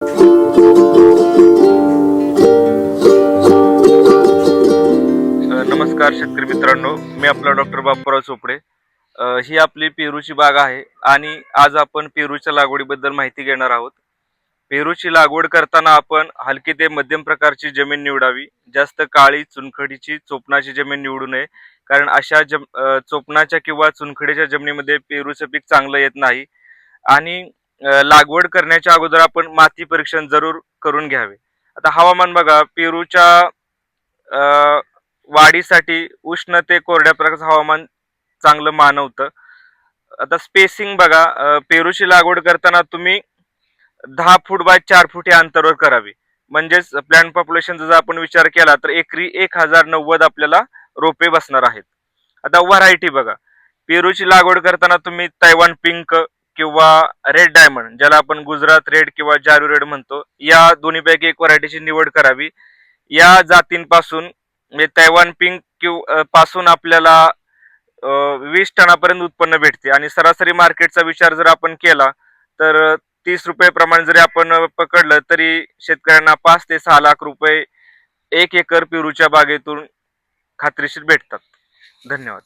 नमस्कार शेतकरी मित्रांनो, मी आपला डॉक्टर बापूराव चोपडे. ही आपली पेरूची बाग आहे आणि आज आपण पेरूच्या लागवडीबद्दल माहिती घेणार आहोत. पेरूची लागवड करताना आपण हलकी ते मध्यम प्रकारची जमीन निवडावी. जास्त काळी चुनखडीची चोपणाची जमीन निवडू नये, कारण अशा चोपणाच्या किंवा चुनखडीच्या जमिनीमध्ये पेरूचं पीक चांगलं येत नाही. आणि लागवड करण्याच्या अगोदर आपण माती परीक्षण जरूर करून घ्यावे. आता हवामान बघा, पेरूच्या वाढीसाठी उष्ण ते कोरड्या प्रकारचं हवामान चांगलं मानवतं. आता स्पेसिंग बघा, पेरूची लागवड करताना तुम्ही 10 फूट बाय 4 फूट या अंतरावर करावी. म्हणजेच प्लांट पॉप्युलेशनचा जर आपण विचार केला तर एकरी 1090 आपल्याला रोपे बसणार आहेत. आता व्हरायटी बघा, पेरूची लागवड करताना तुम्ही तैवान पिंक किंवा रेड डायमंड, ज्याला आपण गुजरात रेड किंवा जारू रेड म्हणतो, या दोन्हीपैकी एक व्हरायटीची निवड करावी. या जातींपासून म्हणजे तैवान पिंक पासून आपल्याला 20 टनापर्यंत उत्पन्न भेटते आणि सरासरी मार्केटचा विचार जर आपण केला तर 30 रुपये प्रमाणे जरी आपण पकडलं तरी शेतकऱ्यांना 5 ते 6 लाख रुपये 1 एकर पेरूच्या बागेतून खात्रीशीर भेटतात. धन्यवाद.